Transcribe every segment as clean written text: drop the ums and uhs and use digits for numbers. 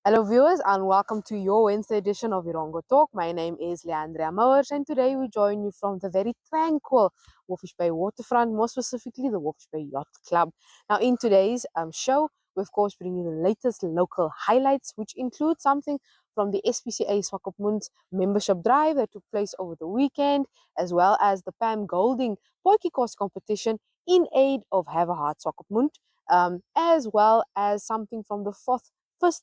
Hello viewers and welcome to your Wednesday edition of Erongo Talk. My name is Leandria Mowers and today we join you from the very tranquil Walvis Bay waterfront, more specifically the Walvis Bay Yacht Club. Now in today's show, we of course bring you the latest local highlights, which include something from the SPCA Swakopmund's membership drive that took place over the weekend, as well as the Pam Golding potjiekos competition in aid of Have a Heart Swakopmund, as well as something from the fourth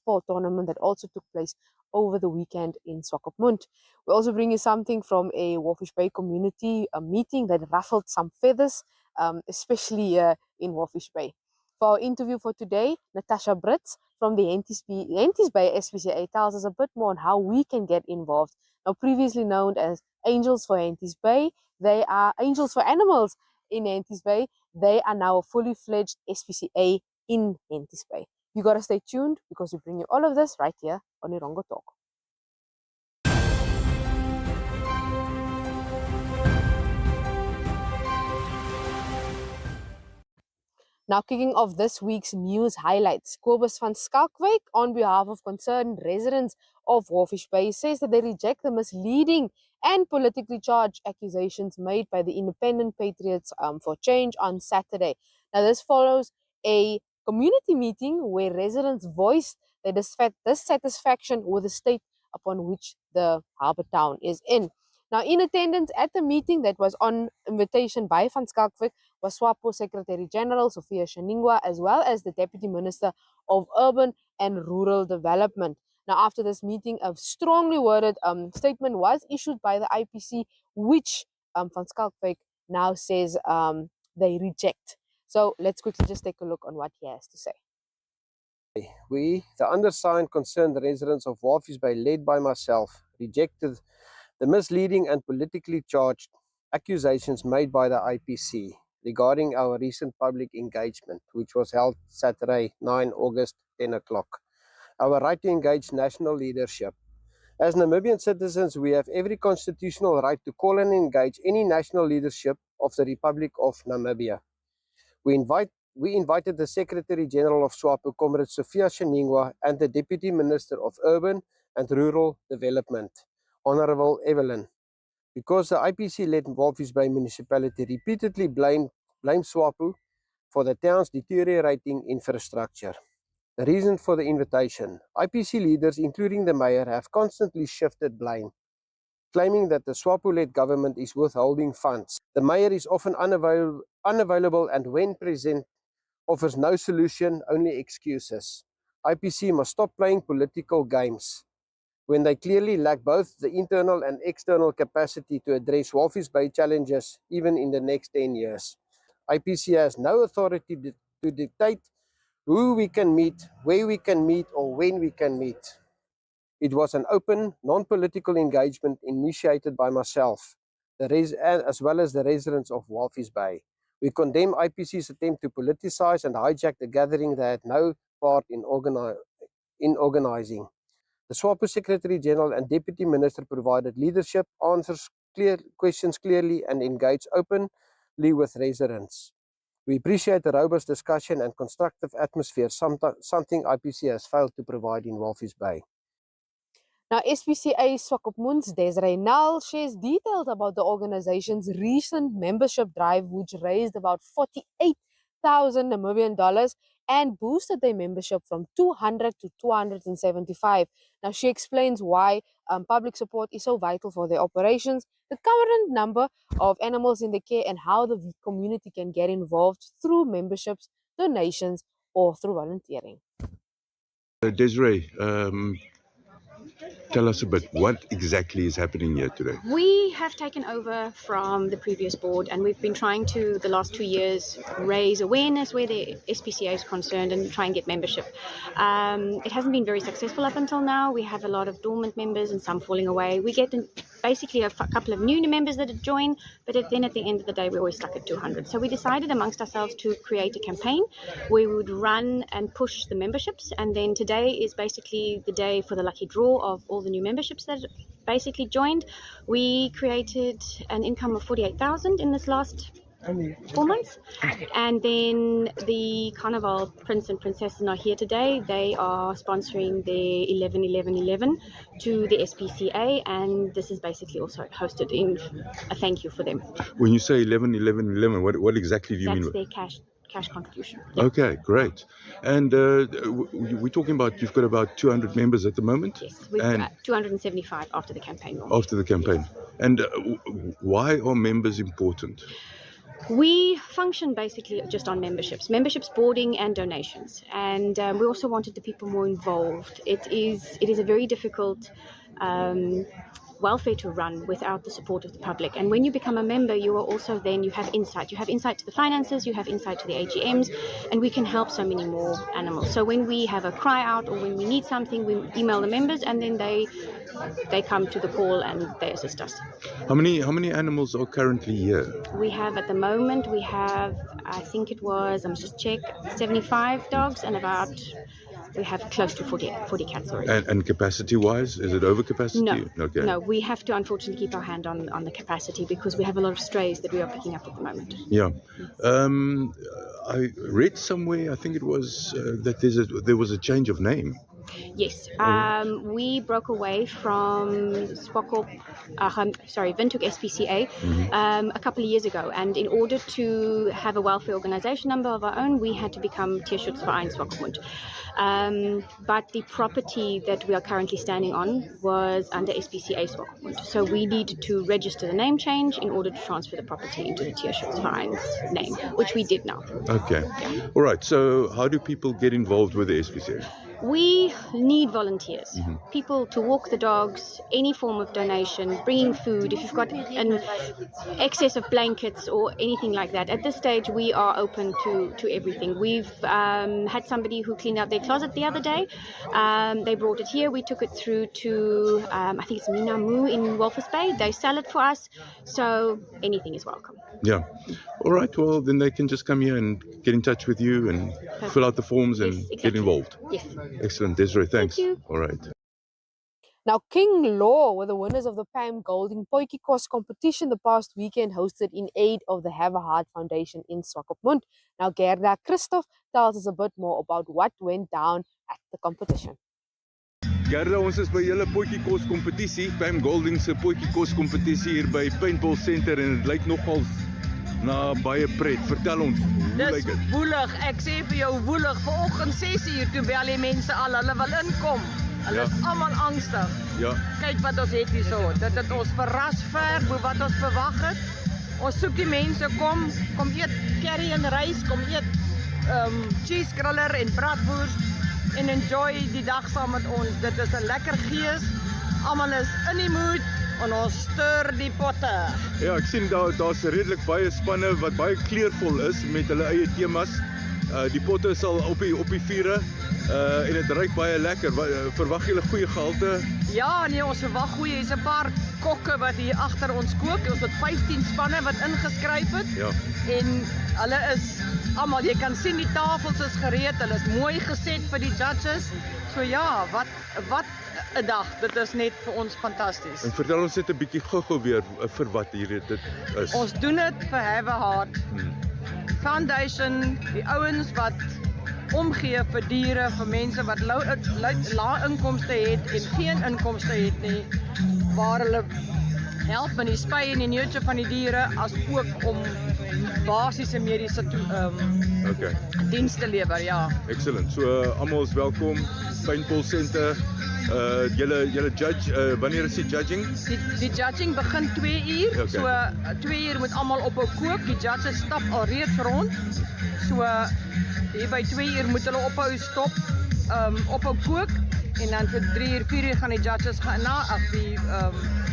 ball tournament that also took place over the weekend in Swakopmund. We also bring you something from a Walvis Bay community meeting that ruffled some feathers, especially in Walvis Bay. For our interview for today, Natasha Brits from the Henties Bay SPCA tells us a bit more on how we can get involved. Now, previously known as Angels for Henties Bay, they are Angels for Animals in Henties Bay. They are now a fully fledged SPCA in Henties Bay. You gotta stay tuned because we bring you all of this right here on Erongo Talk. Now, kicking off this week's news highlights, Kobus van Skalkwyk, on behalf of concerned residents of Walvis Bay, says that they reject the misleading and politically charged accusations made by the Independent Patriots for Change on Saturday. Now, this follows a community meeting where residents voiced their dissatisfaction with the state upon which the harbour town is in. Now, in attendance at the meeting that was on invitation by Van Skalkwyk was SWAPO Secretary General Sophia Shaningwa, as well as the Deputy Minister of Urban and Rural Development. Now, after this meeting, a strongly worded statement was issued by the IPC, which Van Skalkwyk now says they reject. So let's quickly just take a look on what he has to say. We, the undersigned concerned residents of Walvis Bay, led by myself, rejected the misleading and politically charged accusations made by the IPC regarding our recent public engagement, which was held Saturday, 9 August, 10 o'clock. Our right to engage national leadership. As Namibian citizens, we have every constitutional right to call and engage any national leadership of the Republic of Namibia. We invited the Secretary General of SWAPO, Comrade Sophia Shaningwa, and the Deputy Minister of Urban and Rural Development, Honorable Evelyn, because the IPC-led Walvis Bay municipality repeatedly blamed SWAPO for the town's deteriorating infrastructure. The reason for the invitation: IPC leaders, including the mayor, have constantly shifted blame, claiming that the SWAPO-led government is withholding funds. The mayor is often unavailable and when present offers no solution, only excuses. IPC must stop playing political games when they clearly lack both the internal and external capacity to address Walvis Bay challenges even in the next 10 years. IPC has no authority to dictate who we can meet, where we can meet, or when we can meet. It was an open, non-political engagement initiated by myself, as well as the residents of Walvis Bay. We condemn IPC's attempt to politicize and hijack the gathering they had no part in organizing. The SWAPO Secretary General and Deputy Minister provided leadership, answers questions clearly, and engaged openly with residents. We appreciate the robust discussion and constructive atmosphere, something IPC has failed to provide in Walvis Bay. Now, SPCA Swakopmund's Desiree Nal shares details about the organization's recent membership drive, which raised about 48,000 Namibian dollars and boosted their membership from 200 to 275. Now, she explains why public support is so vital for their operations, the current number of animals in the care, and how the community can get involved through memberships, donations, or through volunteering. Desiree, tell us a bit, what exactly is happening here today? We have taken over from the previous board and we've been trying to, the last 2 years, raise awareness where the SPCA is concerned and try and get membership. It hasn't been very successful up until now. We have a lot of dormant members and some falling away. We get basically a couple of new members that have joined, but then at the end of the day, we're always stuck at 200. So we decided amongst ourselves to create a campaign where we would run and push the memberships. And then today is basically the day for the lucky draw of all the new memberships that basically joined. We created an income of 48,000 in this last 4 months. And then the Carnival Prince and Princess are here today. They are sponsoring the 11-11-11 to the SPCA, and this is basically also hosted in a thank you for them. When you say 11-11-11, what exactly do you mean? That's their cash contribution. Okay, great. And we're talking about, you've got about 200 members at the moment? Yes, we've got 275 after the campaign launch. After the campaign. Yes. And why are members important? We function basically just on memberships, boarding and donations. And we also wanted the people more involved. It is a very difficult welfare to run without the support of the public. And when you become a member, you are also then, you have insight. You have insight to the finances, you have insight to the AGMs, and we can help so many more animals. So when we have a cry out or when we need something, we email the members, and then they come to the call and they assist us. How many animals are currently here? We have at the moment, I think it was, I must just check, 75 dogs and we have close to 40 cats already. And capacity-wise, is it over capacity? No, okay. No, we have to unfortunately keep our hand on the capacity because we have a lot of strays that we are picking up at the moment. Yeah. I read somewhere, I think it was, that there was a change of name. Yes, we broke away from Windhoek SPCA a couple of years ago, and in order to have a welfare organisation number of our own, we had to become Tierschutzverein Swakopmund. But the property that we are currently standing on was under SPCA Swakopmund, so we needed to register the name change in order to transfer the property into the Tierschutzverein's name, which we did now. Okay. Yeah. All right, so how do people get involved with the SPCA? We need volunteers, people to walk the dogs, any form of donation, bringing food, if you've got an excess of blankets or anything like that. At this stage, we are open to everything. We've had somebody who cleaned out their closet the other day. They brought it here. We took it through to, I think it's Minamu in Walvis Bay. They sell it for us, so anything is welcome. Yeah. All right, well, then they can just come here and get in touch with you and fill out the forms and get involved. Yes. Excellent, Desiree, thanks. Thank you. All right. Now, King Law were the winners of the Pam Golding potjiekos competition the past weekend, hosted in aid of the Have a Heart Foundation in Swakopmund. Now, Gerda Christoph tells us a bit more about what went down at the competition. Gerda, ons is by julle potjiekos kompetisie, Pam Golding se potjiekos kompetisie hier by Paintball Center, en dit lyk nogal na baie pret. Vertel ons, hoe lyk dit? Dis woelig, ek sê vir jou woelig. Vanoggend 6:00 toe bel die mense al, hulle wil inkom. Hulle is almal angstig. Ja. Kyk wat ons het hierso. Dit het ons verras ver bo wat ons verwag het. Ons soek die mense, kom eet curry en rys, kom eet cheese griller en bratwurst en enjoy die dag saam met ons. Dit is 'n lekker gees. Almal is in die mood. En ons stir die potte. Ja, ek sien daar's redelik baie spanne wat baie kleurvol is met hulle eie temas. Die potte is al op die vure en dit ruik baie lekker. Verwag julle goeie gehalte? Ja, nee, ons verwag goeie. Hier's 'n paar kokke wat hier agter ons kook. Ons het 15 spanne wat ingeskryf het. Ja. En hulle is almal, jy kan sien die tafels is gereed. Hulle is mooi geset vir die judges. So ja, wat 'n dag. Dit is net vir ons fantasties. En vertel ons net 'n bietjie gou-gou weer vir wat hier dit is. Ons doen dit vir Have a Heart Foundation, die ouens wat omgee vir diere, vir mense wat lae inkomste het en geen inkomste het nie, waar hulle help met die spy en die neutjie van die diere, as ook om basiese mediese dienste lewer, ja. Excellent. So almal is welkom. Paintball Center. Julle judge, wanneer is die judging? Die judging begin 2:00, okay. So 2:00 moet almal ophou kook, die judges stap al reeds rond, so hier by 2:00 moet hulle ophou stop, ophou kook, en dan vir 3:00, 4:00 gaan die judges die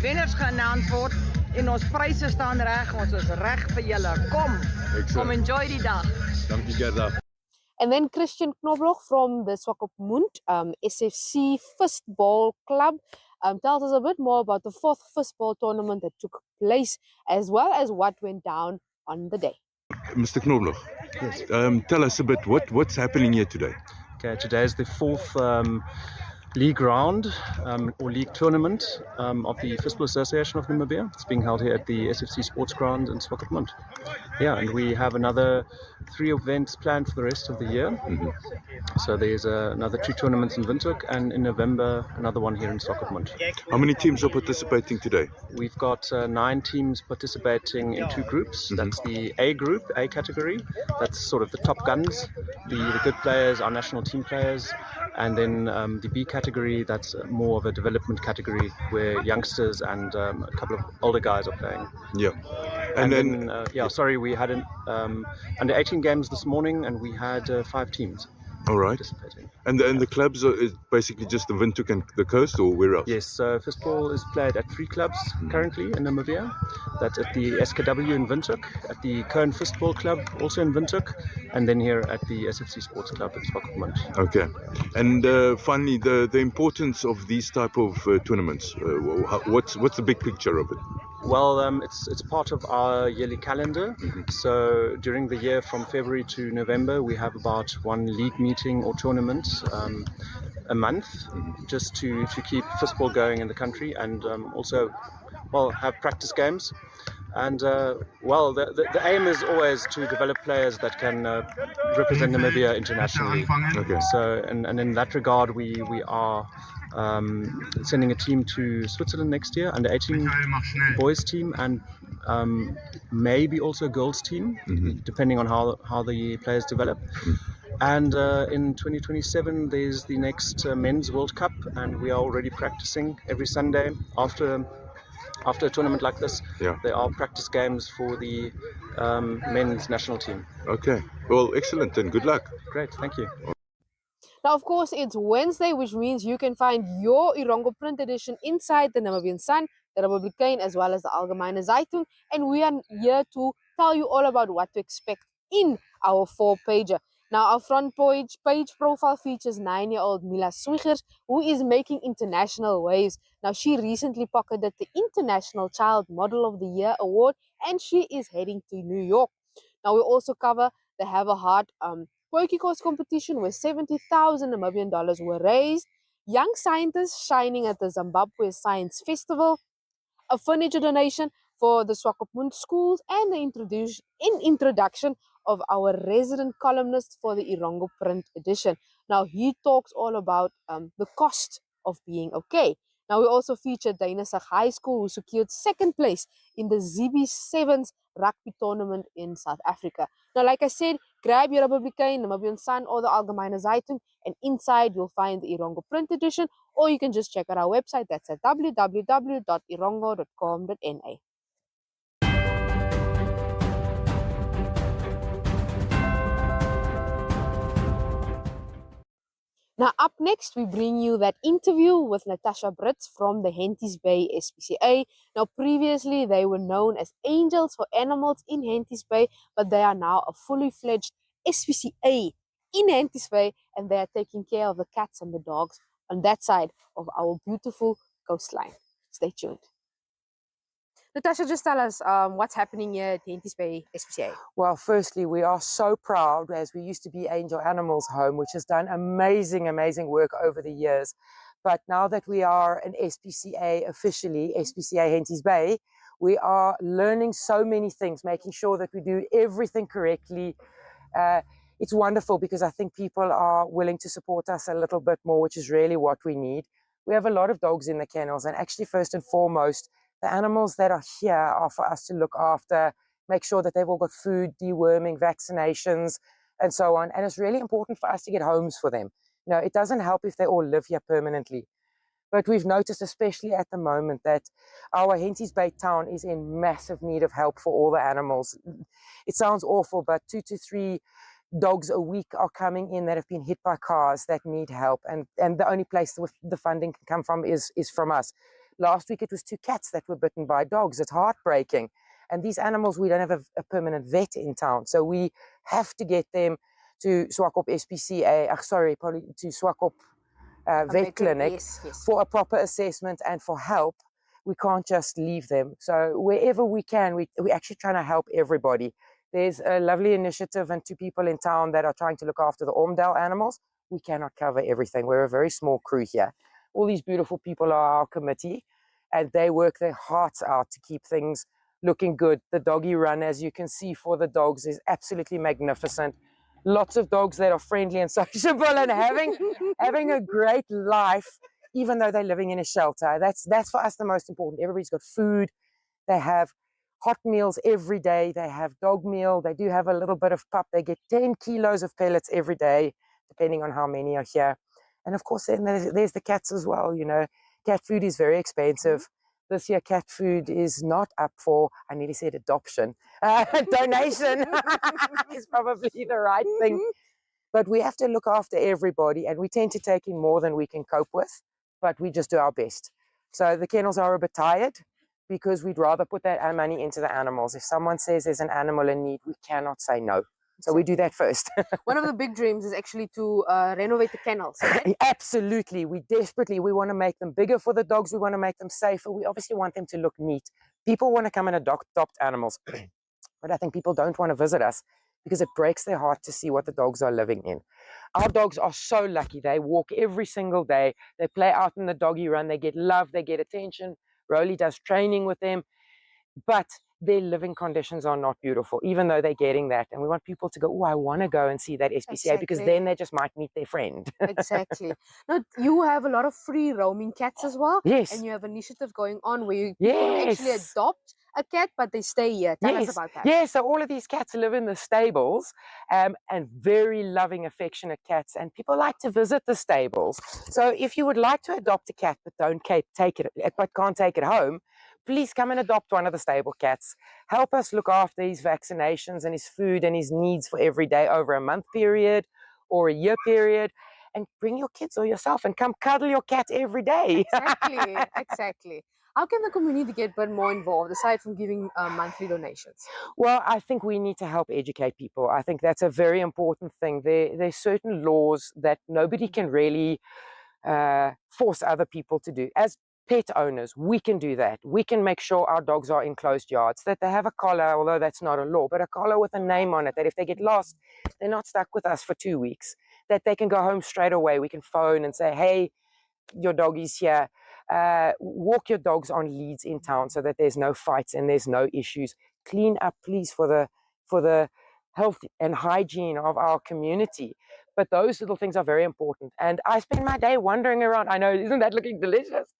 wenners geannounce word, en ons pryse staan reg, ons is reg vir julle, kom enjoy die dag. Dankie Gerda. And then Christian Knobloch from the Swakopmund SFC Fistball Club tells us a bit more about the 4th fistball tournament that took place, as well as what went down on the day. Mr. Knobloch, yes. Tell us a bit what's happening here today. Okay, today is the 4th league round or league tournament of the Fistball Association of Namibia. It's being held here at the SFC Sports Ground in Swakopmund. Yeah, and we have another 3 events planned for the rest of the year. So there's another 2 tournaments in Windhoek, and in November another one here in Swakopmund. How many teams are participating today? We've got 9 teams participating in 2 groups. That's the A group, A category. That's sort of the top guns, the good players, our national team players. And then the B category, that's more of a development category where youngsters and a couple of older guys are playing. Yeah. And then we had an under 18 games this morning, and we had 5 teams. All right. Participating. And the clubs is basically just the Windhoek and the coast, or where else? Yes, so Fistball is played at 3 clubs currently in Namibia. That's at the SKW in Windhoek, at the Kern Fistball Club also in Windhoek, and then here at the SFC Sports Club in Swakopmund. Okay. And finally, the importance of these type of tournaments. What's the big picture of it? Well, it's part of our yearly calendar. So during the year from February to November, we have about 1 league meeting or tournament a month, just to keep fistball going in the country, and also, have practice games. And the aim is always to develop players that can represent Namibia internationally. Okay. So, and in that regard, we are sending a team to Switzerland next year, under 18 boys team, and maybe also a girls team, depending on how the players develop. And in 2027, there's the next Men's World Cup, and we are already practicing every Sunday after a tournament like this. Yeah. There are practice games for the men's national team. Okay. Well, excellent, and good luck. Great, thank you. Now, of course, it's Wednesday, which means you can find your Erongo print edition inside the Namibian Sun, the Republican, as well as the Allgemeine Zeitung. And we are here to tell you all about what to expect in our 4-pager. Now, our front page profile features 9-year-old Mila Swiggers, who is making international waves. Now, she recently pocketed the International Child Model of the Year award, and she is heading to New York. Now, we also cover the Have a Heart potjiekos competition, where 70,000 Namibian dollars were raised. Young scientists shining at the Zimbabwe Science Festival. A furniture donation for the Swakopmund schools, and the introduction of our resident columnist for the Erongo print edition. Now, he talks all about the cost of being okay. Now, we also featured Dynasag High School, who secured 2nd place in the ZB7s rugby tournament in South Africa. Now, like I said, grab your Republican, Namibian Sun, or the Allgemeine Zeitung, and inside you'll find the Erongo print edition, or you can just check out our website. That's at www.erongo.com.na. Now, up next, we bring you that interview with Natasha Brits from the Henties Bay SPCA. Now, previously, they were known as Angels for Animals in Henties Bay, but they are now a fully fledged SPCA in Henties Bay, and they are taking care of the cats and the dogs on that side of our beautiful coastline. Stay tuned. Natasha, just tell us what's happening here at Henties Bay SPCA. Well, firstly, we are so proud, as we used to be Angel Animals Home, which has done amazing, amazing work over the years. But now that we are an SPCA officially, SPCA Henties Bay, we are learning so many things, making sure that we do everything correctly. It's wonderful because I think people are willing to support us a little bit more, which is really what we need. We have a lot of dogs in the kennels, and actually, first and foremost, the animals that are here are for us to look after, make sure that they've all got food, deworming, vaccinations, and so on. And it's really important for us to get homes for them. You know, it doesn't help if they all live here permanently. But we've noticed, especially at the moment, that our Henties Bay town is in massive need of help for all the animals. It sounds awful, but 2 to 3 dogs a week are coming in that have been hit by cars that need help. And the only place the funding can come from is from us. Last week, it was 2 cats that were bitten by dogs. It's heartbreaking. And these animals, we don't have a permanent vet in town. So we have to get them to Swakop SPCA, to Swakop vet clinic, yes. for a proper assessment and for help. We can't just leave them. So wherever we can, we're actually trying to help everybody. There's a lovely initiative and 2 people in town that are trying to look after the Ormdale animals. we cannot cover everything. We're a very small crew here. All these beautiful people are our committee, and they work their hearts out to keep things looking good. The doggy run, as you can see, for the dogs is absolutely magnificent. Lots of dogs that are friendly and sociable and having a great life, even though they're living in a shelter. That's for us the most important. Everybody's got food. They have hot meals every day. They have dog meal. They do have a little bit of pup. They get 10 kilos of pellets every day, depending on how many are here. And of course, then there's the cats as well. You know, cat food is very expensive. This year, cat food is not up for, I nearly said adoption, donation is probably the right thing. But we have to look after everybody, and we tend to take in more than we can cope with, but we just do our best. So the kennels are a bit tired because we'd rather put that money into the animals. If someone says there's an animal in need, we cannot say no. So we do that first. One of the big dreams is actually to renovate the kennels. Absolutely. We want to make them bigger for the dogs. We want to make them safer. We obviously want them to look neat. People want to come and adopt animals, but I think people don't want to visit us because it breaks their heart to see what the dogs are living in. Our dogs are so lucky. They walk every single day. They play out in the doggy run. They get love. They get attention. Rolly does training with them. But their living conditions are not beautiful, even though they're getting that. And we want people to go, oh, I want to go and see that SPCA, because then they just might meet their friend. Exactly. Now, you have a lot of free roaming cats as well. Yes. And you have an initiative going on where you can actually adopt a cat, but they stay here. Tell us about that. Yeah, so all of these cats live in the stables, and very loving, affectionate cats. And people like to visit the stables. So if you would like to adopt a cat but can't take it home, please come and adopt one of the stable cats. Help us look after his vaccinations and his food and his needs for every day over a month period or a year period. And bring your kids or yourself and come cuddle your cat every day. Exactly, exactly. How can the community get a bit more involved aside from giving monthly donations? Well, I think we need to help educate people. I think that's a very important thing. There's certain laws that nobody can really force other people to do. As pet owners, we can do that. We can make sure our dogs are in closed yards, that they have a collar, although that's not a law, but a collar with a name on it, that if they get lost, they're not stuck with us for 2 weeks, that they can go home straight away. We can phone and say, hey, your dog is here. Walk your dogs on leads in town so that there's no fights and there's no issues. Clean up, please, for the health and hygiene of our community. But those little things are very important. And I spend my day wandering around. I know, isn't that looking delicious?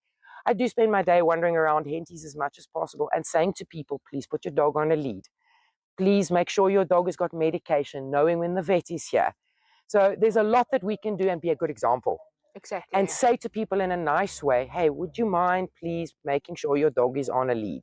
I do spend my day wandering around Henties as much as possible and saying to people, please put your dog on a lead. Please make sure your dog has got medication, knowing when the vet is here. So there's a lot that we can do and be a good example. Exactly. And say to people in a nice way, hey, would you mind please making sure your dog is on a lead,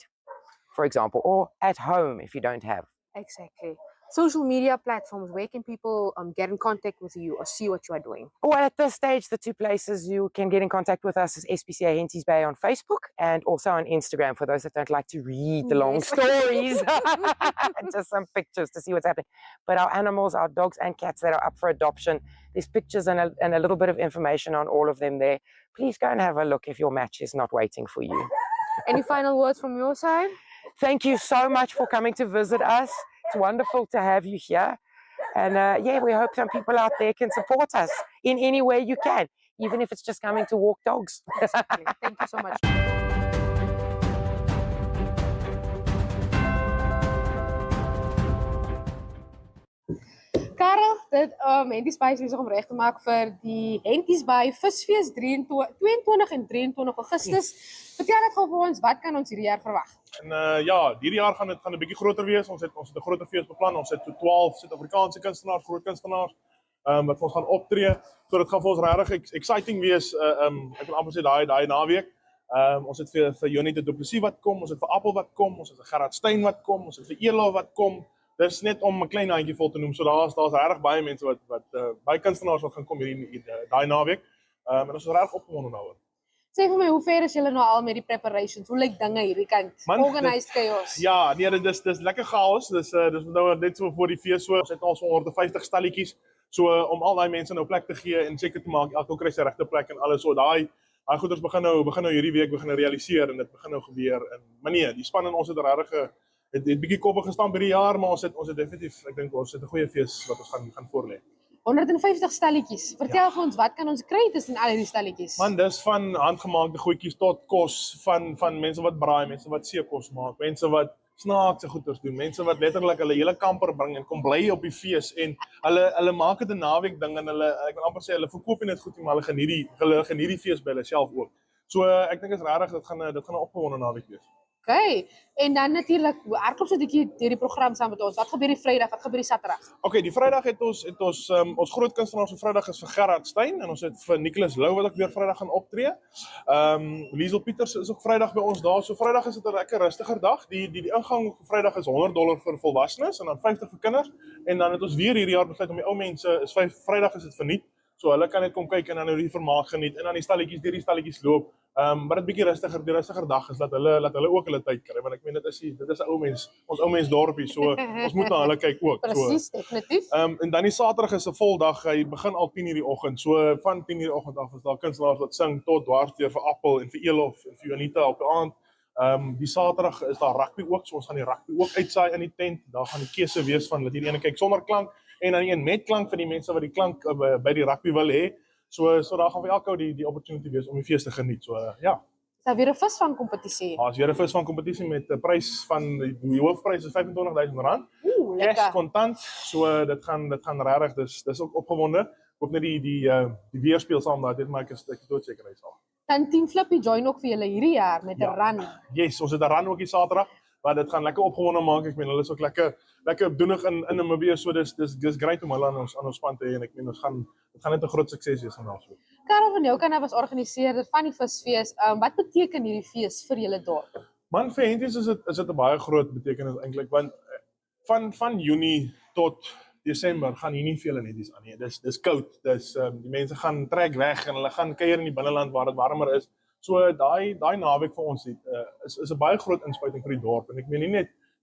for example, or at home if you don't have. Exactly. Social media platforms, where can people get in contact with you or see what you are doing? Well, at this stage, the two places you can get in contact with us is SPCA Henties Bay on Facebook and also on Instagram for those that don't like to read the long stories. Just some pictures to see what's happening. But our animals, our dogs and cats that are up for adoption, there's pictures and a little bit of information on all of them there. Please go and have a look if your match is not waiting for you. Any final words from your side? Thank you so much for coming to visit us. It's wonderful to have you here. And yeah, we hope some people out there can support us in any way you can, even if it's just coming to walk dogs. Exactly. Thank you so much. Karel, Henties Bay is besig om reg te maak vir die Henties Bay Visfees 22 en 23 Augustus. Vertel net gou vir ons, wat kan ons hierdie jaar verwag? En ja, hierdie jaar gaan dit 'n bietjie groter wees. Ons het 'n groter fees beplan. Ons het so 12 Suid-Afrikaanse kunstenaars, groot kunstenaars, wat vir ons gaan optree. So dit gaan vir ons regtig exciting wees. Ek wil amper sê daai naweek. Ons het vir Jonnie Du Plessis wat kom, ons het vir Appel wat kom, ons het vir Gerard Steyn wat kom, ons het vir Elo wat kom. Dis net om 'n klein handjie vol te noem. So daar's regtig baie mense wat baie kunstenaars wat gaan kom hierdie daai naweek. En ons is regtig opgewonde daaroor. Sê vir my, hoe ver is julle nou al met die preparations? Hoe lyk dinge hierdie kant? Organized chaos. Ja, nee, dis lekker chaos. Dis nou net so voor die fees so. Ons het al so 150 stalletjies. So om al daai mense nou plek te gee en seker te maak elke kry sy regte plek en alles. So daai goeders begin nou hierdie week begin realiseer en dit begin nou gebeur. Maar nee, die span en ons het regtig het bietjie koppe gestamp hierdie jaar, maar ons het definitief, ek dink ons het 'n goeie fees wat ons gaan voorlê. 150 stalletjies. Vertel vir ons, wat kan ons kry tussen al hierdie stalletjies? Man, dis van handgemaakte goedjies tot kos, van mense wat braai, mense wat seekos maak, mense wat snaakse goeders doen, mense wat letterlik hulle hele kamper bring en kom bly op die fees en hulle maak dit 'n naweek ding en ek wil amper sê hulle verkoop nie net goed nie, maar hulle geniet die fees by hulle self ook. So ek dink is regtig dit gaan 'n opgewonde naweek wees. Okay, en dan natuurlik, hardloop so 'n bietjie deur die program saam met ons. Wat gebeur die Vrydag, wat gebeur die Saterdag? Okay, die Vrydag het ons groot kunstenaars vir Vrydag is vir Gerard Steyn en ons het vir Nicholas Lou wat ook weer Vrydag gaan optree. Liesel Pieters is ook Vrydag by ons daar. So Vrydag is dit 'n lekker rustiger dag. Die ingang vir Vrydag is $100 vir volwassenes en dan 50 vir kinders. En dan het ons weer hierdie jaar besluit om die ou mense Vrydag is dit verniet. So hulle kan net kom kyk en dan die vermaak geniet en dan die stalletjies loop. Maar dit bietjie rustiger, die rustiger dag is dat hulle ook hulle tyd kry want ek meen dit is 'n ou mens, ons ou mens dorpie, so ons moet na hulle kyk ook. Presies, definitief. En dan die Saterdag is 'n vol dag. Hy begin al 10:00 die oggend. So van 10:00 die oggend af is daar kunstenaars wat sing tot dwars deur vir Appel en vir Elof en vir Jonita op die aand. Die Saterdag is daar rugby ook, so ons gaan die rugby ook uitsaai in die tent. Daar gaan die keuse wees van dat hierdie ene kyk sonder klank en dan een met klank vir die mense wat die klank by die rugby wil hê. So daar gaan vir elke ou die opportunity wees om die fees te geniet. So ja. Is daar weer 'n visvang kompetisie? Daar's weer 'n visvang kompetisie met 'n prys van die hoofprys is R25,000. Lekker. Cash kontant. So dit gaan regtig dis ook opgewonde. Ook net die weerspeel saam daai dit maar ek is doodseker hy sal. Dan Team Flippy join ook vir julle hierdie jaar met 'n run. Yes, ons het 'n run ook die Saterdag. Maar dit gaan lekker opgewonde maak. Ek meen hulle is ook lekker doenig in Namibië, so dis great om hulle aan ons span te hê en ek meen dit gaan net 'n groot sukses wees vandag so. Karel van jou kant af was organiseerder van die Visfees. Wat beteken hierdie fees vir julle dorp? Man, vir Henties is dit 'n baie groot betekenis eintlik want van Junie tot Desember gaan hier nie veel in Henties aan nie. Dis koud. Die mense gaan trek weg en hulle gaan kuier in die binneland waar dit warmer is. So daai naweek vir ons is 'n baie groot inspuiting vir die dorp en ek meen nie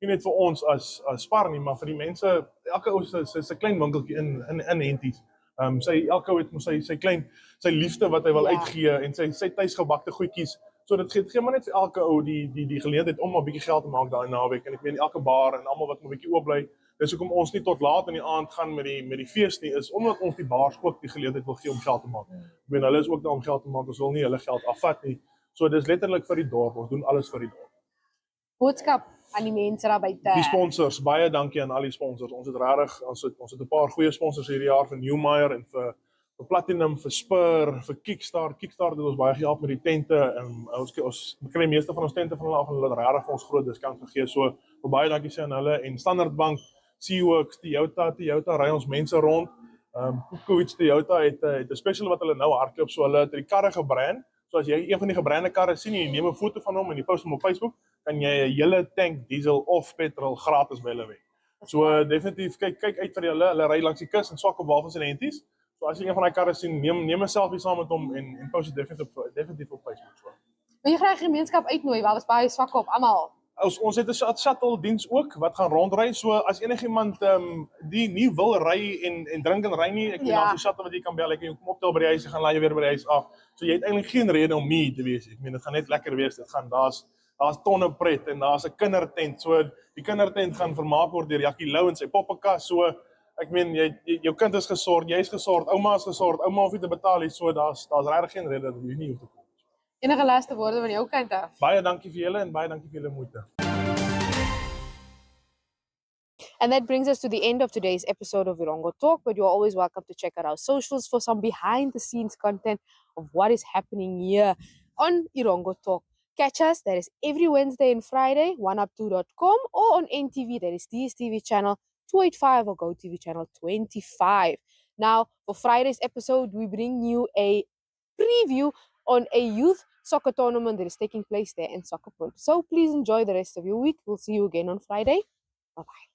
net vir ons as spar nie, maar vir die mense, elke ou se klein winkeltjie in Henties. Elke ou het mos sy liefde wat hy wil uitgee en sy tuisgebakte goedjies. So dit gee maar net vir elke ou die geleentheid om 'n bietjie geld te maak daai naweek en ek meen elke bar en almal wat 'n bietjie oop bly. Dis hoekom ons nie tot laat in die aand gaan met die fees nie, is omdat ons die bars ook die geleentheid wil gee om geld te maak. Ek meen hulle is ook daar om geld te maak, ons wil nie hulle geld afvat nie. So dis letterlik vir die dorp, ons doen alles vir die dorp. Boodskap aan die mense daar buite. Die sponsors, baie dankie aan al die sponsors. Ons het regtig ons het 'n paar goeie sponsors hierdie jaar vir Newmeyer en vir Platinum, vir Spur, vir Kickstart. Kickstart het ons baie gehelp met die tente en ons kry die meeste van ons tente van hulle af en hulle het regtig vir ons groot diskant gegee. So baie dankie sê aan hulle en Standard Bank, SeaWorks, Toyota ry ons mense rond. Kukovic Toyota het 'n special wat hulle nou hardloop, so hulle het die karre gebrand. So as jy een van die gebrande karre sien en jy neem 'n foto van hom en jy post hom op Facebook, kan jy 'n hele tank diesel of petrol gratis by hulle wen. So definitief kyk uit vir hulle ry langs die kus en swak op wafels en Henties. So as jy een van daai karre sien, neem 'n selfie saam met hom en post dit definitief op Facebook. So. Wil jy graag die gemeenskap uitnooi? Wel, was baie swak op almal. Ons het 'n shuttle diens ook wat gaan rondry. So as enigiemand die nie wil ry en drink en ry nie, ek meen daar's 'n shuttle wat jy kan bel, ek kan jou kom optel by die huis, jy gaan laai jou weer by die huis af. So jy het eintlik geen rede om nie te wees. Ek meen dit gaan net lekker wees. Daar's tonne pret en daar's 'n kindertent. So die kindertent gaan vermaak word deur Jackie Lou en sy poppekas. So ek meen jou kind is gesort, jy's gesort, ouma is gesort, ouma hoef nie te betaal nie. So daar's regtig geen rede dat jy nie hoef te kom. Enige laaste woorde van jou kant af? Baie dankie vir julle en baie dankie vir julle moeite. And that brings us to the end of today's episode of Erongo Talk, but you're always welcome to check out our socials for some behind the scenes content of what is happening here on Erongo Talk. Catch us, that is every Wednesday and Friday, oneup2.com, or on NTV, that is DSTV channel 285 or GoTV channel 25. Now, for Friday's episode, we bring you a preview on a youth soccer tournament that is taking place there in Soccer Point. So please enjoy the rest of your week. We'll see you again on Friday. Bye-bye.